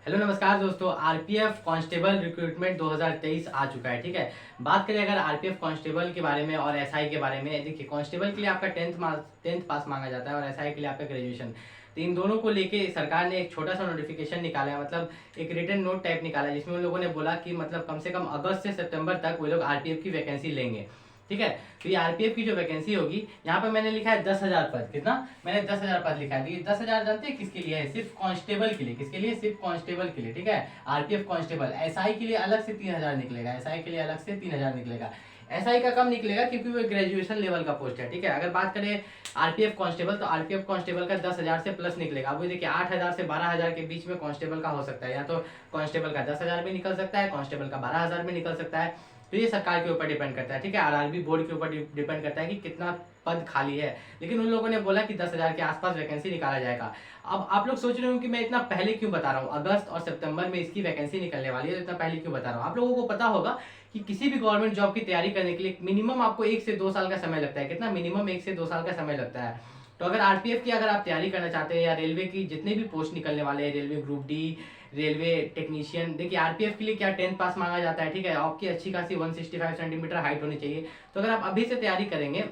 Hello नमस्कार दोस्तों। RPF constable recruitment 2023 आ चुका है। ठीक है, बात करें अगर आरपीएफ कांस्टेबल के बारे में और एसआई के बारे में। देखिए, कांस्टेबल के लिए आपका टेंथ पास मांगा जाता है और एसआई के लिए आपका ग्रेजुएशन। तो इन दोनों को लेके सरकार ने एक छोटा सा नोटिफिकेशन निकाला है, मतलब एक रिटन नोट टाइप निकाला है, जिसमें उन लोगों ने बोला कि मतलब कम से कम अगस्त से सितंबर तक वो लोग आरपीएफ की वैकेंसी लेंगे। ठीक है, तो ये आरपीएफ की जो वैकेंसी होगी, यहाँ पर मैंने लिखा है 10,000 पद। कितना? मैंने 10,000 पद लिखा है। तो ये 10,000 जानते हैं किसके लिए है? सिर्फ कांस्टेबल के लिए। किसके लिए? सिर्फ कांस्टेबल के लिए। ठीक है, आरपीएफ कांस्टेबल। एसआई के लिए अलग से 3,000 निकलेगा। एसआई के लिए अलग से 3,000 निकलेगा। एसआई का कम निकलेगा क्योंकि वो ग्रेजुएशन लेवल का पोस्ट है। ठीक है, अगर बात करें आरपीएफ कांस्टेबल, तो आरपीएफ कांस्टेबल का 10,000 से प्लस निकलेगा। अब देखिए, 8,000 से 12,000 के बीच में कांस्टेबल का हो सकता है, या तो कांस्टेबल का 10,000 भी निकल सकता है, कांस्टेबल का 12,000 भी निकल सकता है। तो ये सरकार के ऊपर डिपेंड करता है। ठीक है, आरआरबी बोर्ड के ऊपर डिपेंड करता है कि कितना पद खाली है। लेकिन उन लोगों ने बोला कि 10,000 के आसपास वैकेंसी निकाला जाएगा। अब आप लोग सोच रहे हो कि मैं इतना पहले क्यों बता रहा हूँ, अगस्त और सितंबर में इसकी वैकेंसी निकलने वाली है, तो इतना पहले क्यों बता रहा हूँ? आप लोगों को पता होगा कि किसी भी गवर्नमेंट जॉब की तैयारी करने के लिए मिनिमम आपको 1 से 2 साल का समय लगता है। कितना? मिनिमम 1 से 2 साल का समय लगता है। तो अगर आरपीएफ की अगर आप तैयारी करना चाहते हैं, या रेलवे की जितने भी पोस्ट निकलने वाले हैं, railway group D, railway technician, देखिए आरपीएफ के लिए क्या 10th पास मांगा जाता है। ठीक है, आपकी अच्छी खासी 165 सेंटीमीटर हाइट होनी चाहिए। तो अगर आप अभी से तैयारी करेंगे,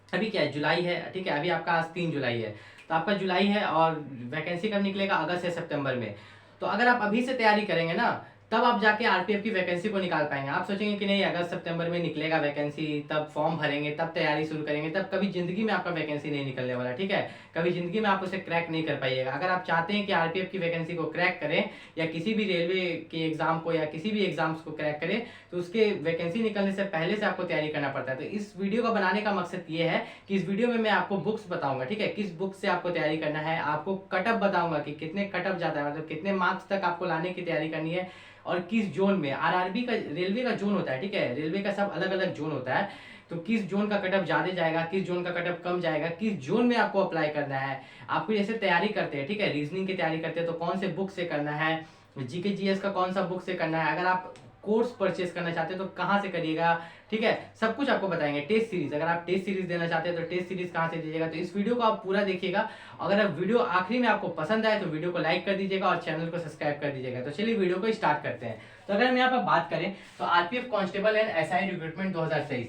अभी क्या है, जुलाई है। ठीक है, अभी आपका आज 3 जुलाई है, तो आपका जुलाई है और वैकेंसी कब निकलेगा? अगस्त से सितंबर में। तो अगर आप अभी से तैयारी करेंगे ना, तब आप जाके आरपीएफ की वैकेंसी को निकाल पाएंगे। आप सोचेंगे कि नहीं, अगस्त सितंबर में निकलेगा वैकेंसी, तब फॉर्म भरेंगे, तब तैयारी शुरू करेंगे, तब कभी जिंदगी में आपका वैकेंसी नहीं निकलने वाला। ठीक है, कभी जिंदगी में आप उसे क्रैक नहीं कर पाइएगा। अगर आप चाहते हैं कि आरपीएफ की वैकेंसी को क्रैक करें, या किसी भी रेलवे के एग्जाम को, या किसी भी एग्जाम्स को क्रैक करें, तो उसके वैकेंसी निकलने से पहले से आपको तैयारी करना पड़ता है। तो इस वीडियो को बनाने का मकसद ये है कि इस वीडियो में मैं आपको बुक्स बताऊंगा। ठीक है, किस बुक से आपको तैयारी करना है, आपको कटअप बताऊंगा कि कितने कटअप जाता है, मतलब कितने मार्क्स तक आपको लाने की तैयारी करनी है, और किस जोन में। आरआरबी का, रेलवे का जोन होता है। ठीक है, रेलवे का सब अलग अलग जोन होता है। तो किस जोन का कटअप ज्यादा जाएगा, किस जोन का कटअप कम जाएगा, किस जोन में आपको अप्लाई करना है। आपको जैसे तैयारी करते हैं, ठीक है, रीजनिंग की तैयारी करते हैं, तो कौन से बुक से करना है, जीके जीएस का कौन सा बुक से करना है, अगर आप कोर्स परचेस करना चाहते हैं तो कहाँ से करिएगा। ठीक है, सब कुछ आपको बताएंगे। टेस्ट सीरीज, अगर आप टेस्ट सीरीज देना चाहते हैं तो टेस्ट सीरीज कहाँ से दीजिएगा। तो इस वीडियो को आप पूरा देखिएगा। अगर आप वीडियो आखिरी में आपको पसंद आए तो वीडियो को लाइक कर दीजिएगा और चैनल को सब्सक्राइब कर दीजिएगा। तो चलिए वीडियो को स्टार्ट करते हैं। तो अगर हम यहाँ पर बात करें, तो RPF constable and SI recruitment 2023।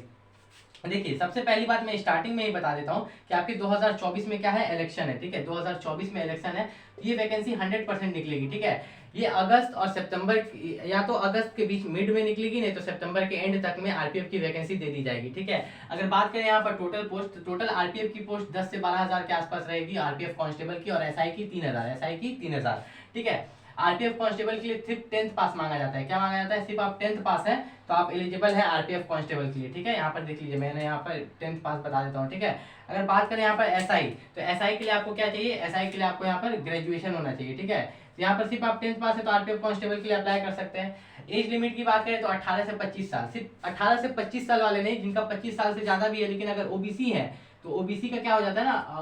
देखिए, सबसे पहली बात मैं स्टार्टिंग में ही बता देता हूँ कि आपके 2024 में क्या है, इलेक्शन है। ठीक है, 2024 में इलेक्शन है, तो ये वैकेंसी 100% निकलेगी। ठीक है, ये अगस्त और सितंबर, या तो अगस्त के बीच मिड में निकलेगी, नहीं तो सितंबर के एंड तक में आरपीएफ की वैकेंसी दे दी जाएगी। ठीक है, अगर बात करें यहाँ पर टोटल पोस्ट, टोटल आरपीएफ की पोस्ट 10 से 12,000 के आसपास रहेगी आरपीएफ कांस्टेबल की, और एसआई की 3,000। एसआई की 3,000। ठीक है, आरपीएफ कांस्टेबल के लिए सिर्फ 10th पास मांगा जाता है। क्या मांगा जाता है? सिर्फ आप 10th पास है तो आप एलिजिबल है आरपीएफ कांस्टेबल के लिए। ठीक है, यहाँ पर देख लीजिए, मैंने यहाँ पर 10th पास बता देता हूँ। ठीक है, अगर बात करें यहाँ पर एसआई, तो एसआई के लिए आपको क्या चाहिए? एसआई के लिए आपको यहाँ पर ग्रेजुएशन होना चाहिए। ठीक है, यहाँ पर सिर्फ आप 10th पास है तो आरपीएफ कांस्टेबल के लिए अप्लाई कर सकते हैं। एज लिमिट की बात करें तो 18 से 25 साल, सिर्फ 18 से 25 साल वाले नहीं, जिनका 25 साल से ज्यादा भी है, लेकिन अगर ओबीसी है तो ओबीसी का क्या हो जाता है ना,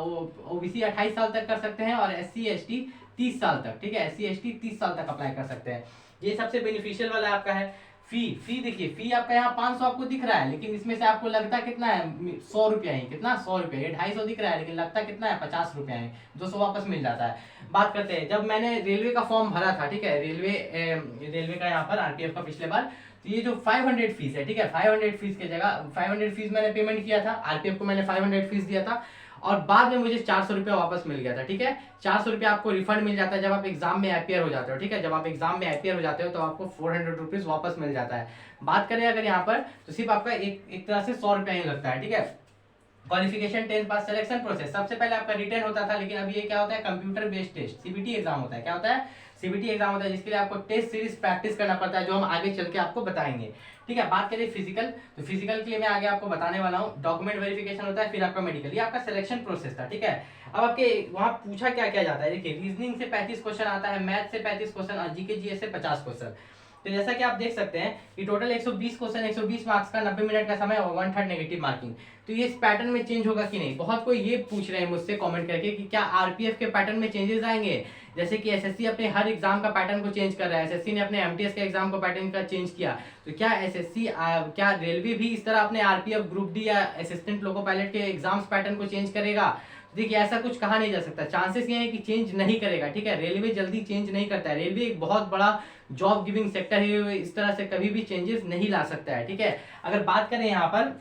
ओबीसी 28 साल तक कर सकते हैं, और एससी एसटी 30 साल तक। ठीक है, एससी एसटी 30 साल तक अप्लाई कर सकते हैं। ये सबसे बेनिफिशियल वाला आपका है। फी देखिए, फी आपका यहाँ 500 आपको दिख रहा है, लेकिन इसमें से आपको लगता कितना है? 100 रुपया ही। कितना? 100 रुपया। ये 250 दिख रहा है, लेकिन लगता कितना है? 50 रुपया है। 200 वापस मिल जाता है। बात करते हैं, जब मैंने रेलवे का फॉर्म भरा था, ठीक है, रेलवे का यहाँ पर आरपीएफ का पिछले बार, तो ये जो 500 फीस है, ठीक है, 500 फीस की जगह 500 फीस मैंने पेमेंट किया था, आरपीएफ को मैंने 500 फीस दिया था, और बाद में मुझे 400 रुपया वापस मिल गया था। ठीक है, 400 रुपया आपको रिफंड मिल जाता है जब आप एग्जाम में अपियर हो जाते हो। ठीक है, जब आप एग्जाम में अपियर हो जाते हो तो आपको 400 रुपीज वापस मिल जाता है। बात करें अगर यहाँ पर, तो सिर्फ आपका एक तरह से 100 रुपया ही लगता है। ठीक है, क्वालिफिकेशन 10th पास। सिलेक्शन प्रोसेस, सबसे पहले आपका रिटर्न होता था, लेकिन अभी ये क्या होता है? Computer based test, CBT exam होता है। क्या होता है? सीबीटी एग्जाम होता है, जिसके लिए आपको टेस्ट सीरीज प्रैक्टिस करना पड़ता है, जो हम आगे चल के आपको बताएंगे। ठीक है, बात करें फिजिकल, तो फिजिकल के लिए मैं आगे आपको बताने वाला हूँ। डॉक्यूमेंट वेरिफिकेशन होता है, फिर आपका मेडिकल। ये आपका सिलेक्शन प्रोसेस था। ठीक है, अब आपके वहां पूछा क्या क्या जाता है, देखिए, रीजनिंग से 35 क्वेश्चन आता है, मैथ से 35 क्वेश्चन, और जीके जीएस से 50 क्वेश्चन। तो जैसा कि आप देख सकते हैं कि टोटल 120 क्वेश्चन, 120 मार्क्स का, 90 मिनट का समय, और 1/3 नेगेटिव मार्किंग। तो ये इस पैटर्न में चेंज होगा कि नहीं? बहुत कोई ये पूछ रहे हैं मुझसे कमेंट करके कि क्या आरपीएफ के पैटर्न में चेंजेस आएंगे? जैसे कि एसएससी अपने हर एग्जाम का पैटर्न को चेंज कर रहा है, एसएससी ने अपने एमटीएस के एग्जाम को पैटर्न का चेंज किया, तो क्या एसएससी, क्या रेलवे भी इस तरह अपने आरपीएफ ग्रुप डी या असिस्टेंट लोको पायलट के एग्जाम्स पैटर्न को चेंज करेगा? देखिए ऐसा कुछ कहा नहीं जा सकता, चांसेस ये है कि चेंज नहीं करेगा, ठीक है। रेलवे जल्दी चेंज नहीं करता है, रेलवे एक बहुत बड़ा जॉब गिविंग सेक्टर है, इस तरह से कभी भी चेंजेस नहीं ला सकता है, ठीक है। अगर बात करें यहाँ पर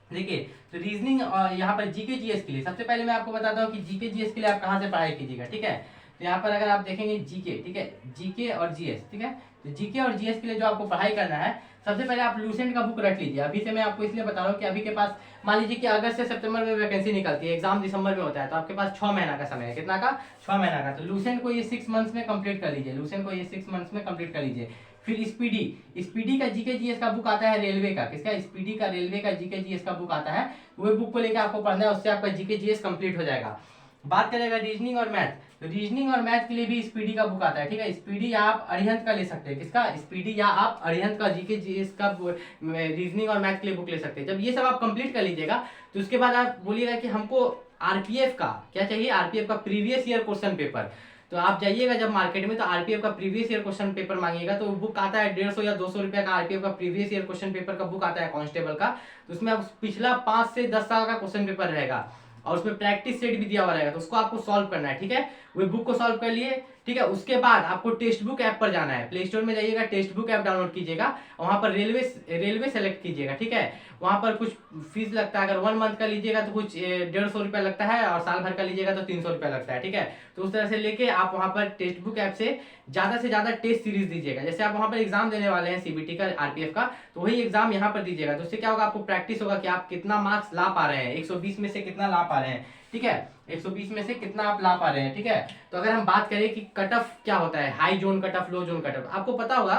देखिए, तो रीजनिंग यहाँ पर जीके जीएस के लिए सबसे पहले मैं आपको बताता हूँ कि जीके जीएस के लिए आप कहाँ से पढ़ाई कीजिएगा, ठीक है। तो यहाँ पर अगर आप देखेंगे जीके, ठीक है, जीके और जीएस, ठीक है। तो जीके और जीएस के लिए जो आपको पढ़ाई करना है, सबसे पहले आप लूसेंट का बुक रख लीजिए। अभी से मैं आपको इसलिए बता रहा हूँ कि अभी के पास मान लीजिए कि अगस्त से सितंबर में वैकेंसी निकलती है, एग्जाम दिसंबर में होता है, तो आपके पास 6 महीना का समय है। कितना का? 6 महीना का। तो लूसेंट को ये 6 मंथ्स में कंप्लीट कर लीजिए, लूसेंट को ये 6 मंथ्स में कंप्लीट कर लीजिए। फिर स्पीडी, स्पीडी का जीके जीएस का बुक आता है रेलवे का, किसका? स्पीडी का, रेलवे का जीके जीएस का बुक आता है, वो बुक को लेकर आपको पढ़ना है, उससे आपका जीके जीएस कंप्लीट हो जाएगा। बात करेगा रीजनिंग और मैथ, तो रीजनिंग और मैथ के लिए भी स्पीडी का बुक आता है, ठीक है। स्पीडी आप अरिहंत का ले सकते हैं, किसका? स्पीडी, या आप अरिहंत का जीके जीएस का रीजनिंग और मैथ के लिए बुक ले सकते हैं। जब ये सब आप कंप्लीट कर लीजिएगा तो उसके बाद आप बोलिएगा कि हमको आरपीएफ का क्या चाहिए, आरपीएफ का प्रीवियस ईयर क्वेश्चन पेपर। तो आप जाइएगा जब मार्केट में, तो आरपीएफ का प्रीवियस ईयर क्वेश्चन पेपर मांगिएगा, तो बुक आता है 150 या 200 रुपए का, आरपीएफ का प्रीवियस ईयर क्वेश्चन पेपर का बुक आता है कांस्टेबल का। तो उसमें आप पिछला 5 से 10 साल का क्वेश्चन पेपर रहेगा, और उसमें प्रैक्टिस सेट भी दिया हुआ रहेगा, तो उसको आपको सॉल्व करना है, ठीक है। वो बुक को सॉल्व कर लिए, ठीक है। उसके बाद आपको टेक्स्ट बुक ऐप पर जाना है, प्ले स्टोर में जाइएगा, टेक्स्ट बुक ऐप डाउनलोड कीजिएगा, वहां पर रेलवे सेलेक्ट कीजिएगा, ठीक है। वहां पर कुछ फीस लगता है, अगर 1 मंथ का लीजिएगा तो कुछ 150 रुपया लगता है, और साल भर का लीजिएगा तो 300 रुपया लगता है, ठीक है। तो उस तरह से लेके आप वहां पर टेक्स्ट बुक ऐप से ज्यादा टेस्ट सीरीज दीजिएगा। जैसे आप वहां पर एग्जाम देने वाले हैं सीबीटी का, आरपीएफ का, तो वही एग्जाम यहाँ पर दीजिएगा। तो उससे क्या होगा, आपको प्रैक्टिस होगा कि आप कितना मार्क्स ला पा रहे हैं, 120 में से कितना ला पा रहे हैं, ठीक है। 120 में से कितना आप ला पा रहे हैं, ठीक है। तो अगर हम बात करें कि कट ऑफ क्या होता है, हाई जोन कट ऑफ, लो जोन कट ऑफ, आपको पता होगा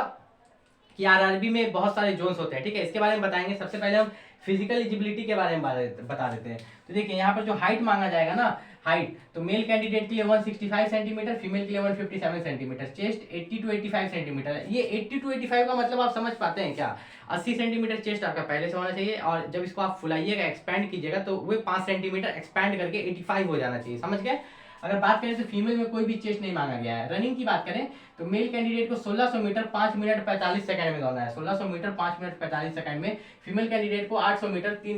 कि आरआरबी में बहुत सारे जोन्स होते हैं, ठीक है। इसके बारे में बताएंगे। सबसे पहले हम फिजिकल एलिजिबिलिटी के बारे में बता देते हैं। तो देखिए यहाँ पर जो हाइट मांगा जाएगा ना, हाइट, तो मेल कैंडिडेट के लिए 165 सेंटीमीटर, फीमेल के लिए 157 सेंटीमीटर, चेस्ट 80 to 85 सेंटीमीटर है। ये 80 to 85 का मतलब आप समझ पाते हैं क्या? 80 सेंटीमीटर चेस्ट आपका पहले से होना चाहिए, और जब इसको आप फुलाइएगा, एक्सपैंड कीजिएगा, तो वो 5 सेंटीमीटर एक्सपैंड करके 85 हो जाना चाहिए, समझ गए। अगर बात करें तो फीमेल में कोई भी चेस्ट नहीं मांगा गया है। रनिंग की बात करें तो मेल कैंडिडेट को 1600 मीटर 5 मिनट 45 सेकंड में दौड़ना है, 1600 मीटर 5 मिनट 45 सेकंड में। फीमेल कैंडिडेट को 800 मीटर 3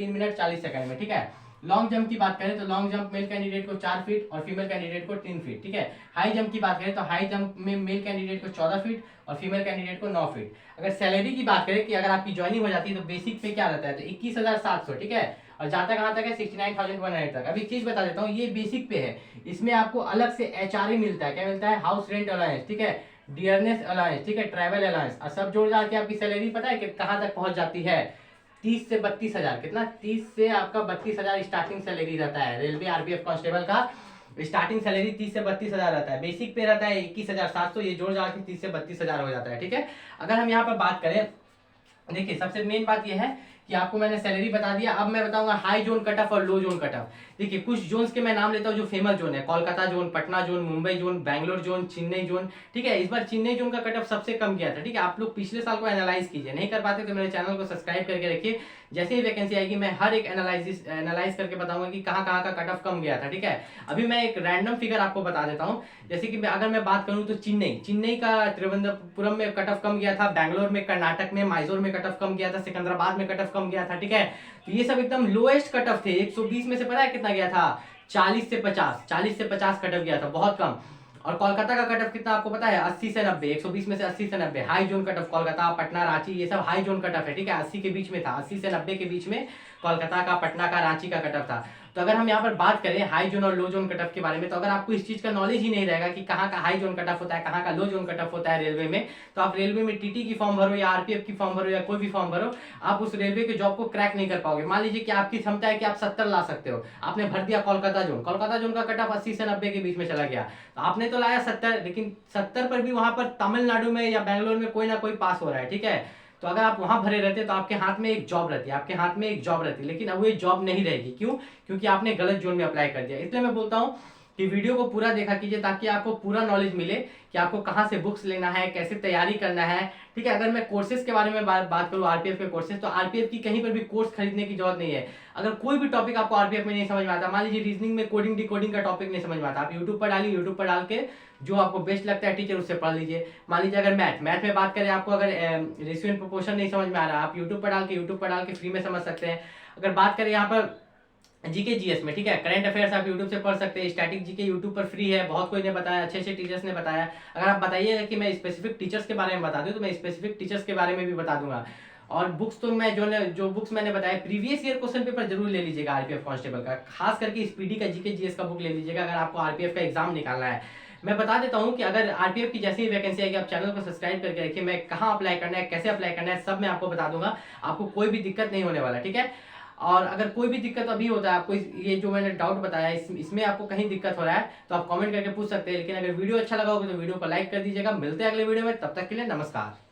मिनट 40 सेकंड में, ठीक है। लॉन्ग जंप की बात करें तो लॉन्ग जंप मेल कैंडिडेट को 4 फीट और फीमेल कैंडिडेट को 3 फीट, ठीक है। हाई जंप की बात करें तो हाई जंप में मेल कैंडिडेट को 14 फीट और फीमेल कैंडिडेट को 9 फीट। अगर सैलरी की बात करें कि अगर आपकी ज्वाइनिंग हो जाती है तो बेसिक पे क्या रहता है, तो 21,700, ठीक है। और जाता कहाँ तक है, 69,100 तक। अभी चीज बता देता हूँ, ये बेसिक पे है, इसमें आपको अलग से एचआरए मिलता है। क्या मिलता है? हाउस रेंट अलाउंस, ठीक है, डियरनेस अलाउंस, ठीक है, ट्रैवल अलाउंस, और सब जोड़ जाड़ के आपकी सैलरी पता है कि कहाँ तक पहुंच जाती है? 30 से 32,000। कितना? 30 से आपका 32,000 स्टार्टिंग सैलरी रहता है। रेलवे आरपीएफ कांस्टेबल का स्टार्टिंग सैलरी 30 से 32,000 रहता है। बेसिक पे रहता है 21,700, ये जोड़ जाड़ के 30 से 32,000 हो जाता है, ठीक है। अगर हम यहाँ पर बात करें, देखिए सबसे मेन बात यह है कि आपको मैंने सैलरी बता दिया। अब मैं बताऊंगा हाई जोन कट ऑफ और लो जोन कट ऑफ। देखिए कुछ जोन्स के मैं नाम लेता हूँ जो फेमस जोन है, Kolkata zone, Patna zone, Mumbai zone, Bangalore zone, Chennai zone, ठीक है। इस बार चेन्नई जोन का कट ऑफ सबसे कम गया था, ठीक है। आप लोग पिछले साल को एनालाइज कीजिए, नहीं कर पाते तो मेरे चैनल को सब्सक्राइब करके रखिए। जैसे ही वैकेंसी आएगी मैं हर एक एनालाइज करके बताऊंगा कि कहाँ कहाँ का कट ऑफ कम गया था, ठीक है। अभी मैं एक रैंडम फिगर आपको बता देता हूँ। जैसे कि अगर मैं बात करूँ तो चेन्नई का त्रिवेंद्रपुरम में कट ऑफ कम गया था, बैंगलोर में, कर्नाटक में, मैसूर में कट ऑफ कम गया था, सिकंदराबाद में कट ऑफ कम गया था, ठीक है। तो ये सब एकदम लोएस्ट कट ऑफ थे। 120 में से पता है कितना गया था? 40 से 50 कट ऑफ गया था, बहुत कम। और कोलकाता का कट ऑफ कितना आपको पता है? 80 से 90। 120 में से 80 से 90 high zone cut off. Kolkata, Patna, Ranchi, ये सब हाई जोन कट ऑफ है, ठीक है। 80 के बीच में था, 80 से 90 के बीच में कोलकाता का, पटना का, रांची का कट ऑफ था। तो अगर हम यहाँ पर बात करें हाई जोन और लो जोन कट ऑफ के बारे में, तो अगर आपको इस चीज का नॉलेज ही नहीं रहेगा कि कहाँ का हाई जोन कट ऑफ होता है, कहाँ का लो जोन कट ऑफ होता है रेलवे में, तो आप रेलवे में टीटी की फॉर्म भरो या आरपीएफ की फॉर्म भरो या कोई भी फॉर्म भरो, आप उस रेलवे के जॉब को क्रैक नहीं कर पाओगे। मान लीजिए कि आपकी क्षमता है कि आप 70 ला सकते हो, आपने भर दिया कोलकाता जोन का कट ऑफ 80 से 90 के बीच में चला गया, तो आपने तो लाया 70, लेकिन 70 पर भी वहां पर तमिलनाडु में या बैंगलोर में कोई ना कोई पास हो रहा है, ठीक है। तो अगर आप वहां भरे रहते तो आपके हाथ में एक जॉब रहती, लेकिन अब वो ये जॉब नहीं रहेगी। क्यों? क्योंकि आपने गलत जोन में अप्लाई कर दिया। इसलिए मैं बोलता हूँ कि वीडियो को पूरा देखा कीजिए, ताकि आपको पूरा नॉलेज मिले कि आपको कहाँ से बुक्स लेना है, कैसे तैयारी करना है, ठीक है। अगर मैं कोर्सेज के बारे में बात करूँ, आरपीएफ के कोर्सेज, तो आरपीएफ की कहीं पर भी कोर्स खरीदने की जरूरत नहीं है। अगर कोई भी टॉपिक आपको आरपीएफ में नहीं समझ में आता, मान लीजिए रीजनिंग में कोडिंग डिकोडिंग का टॉपिक नहीं समझ में आता, आप यूट्यूब पर डालिए, यूट्यूब पर डाल के जो आपको बेस्ट लगता है टीचर उससे पढ़ लीजिए। मान लीजिए अगर मैथ में बात करें, आपको अगर रेशियो एंड प्रोपोर्शन नहीं समझ में आ रहा, आप यूट्यूब पर डाल के फ्री में समझ सकते हैं। अगर बात करें यहाँ पर जीके जीएस में, ठीक है। करंट अफेयर्स आप यूट्यूब से पढ़ सकते हैं, स्टैटिक जीके यूट्यूब पर फ्री है, बहुत कोई ने बताया, अच्छे अच्छे टीचर्स ने बताया। अगर आप बताइएगा कि मैं स्पेसिफिक टीचर्स के बारे में बता दूं तो मैं स्पेसिफिक टीचर्स के बारे में भी बता दूंगा। और बुक्स तो मैं जो बुक्स मैंने बताया, प्रीवियस ईयर क्वेश्चन पेपर जरूर ले लीजिएगा आरपीएफ कांस्टेबल का, खास करके स्पीडी का जीके जीएस का बुक ले लीजिएगा अगर आपको आरपीएफ का एग्जाम निकालना है। मैं बता देता हूं कि अगर आरपीएफ की जैसी ही वैकेंसी आएगी, आप चैनल को सब्सक्राइब करके रखिए, मैं कहाँ अप्लाई करना है, कैसे अप्लाई करना है, सब मैं आपको बता दूंगा। आपको कोई भी दिक्कत नहीं होने वाला, ठीक है। और अगर कोई भी दिक्कत अभी होता है आपको, ये जो मैंने डाउट बताया इसमें आपको कहीं दिक्कत हो रहा है तो आप कमेंट करके पूछ सकते हैं। लेकिन अगर वीडियो अच्छा लगा होगा तो वीडियो को लाइक कर दीजिएगा। मिलते हैं अगले वीडियो में, तब तक के लिए नमस्कार।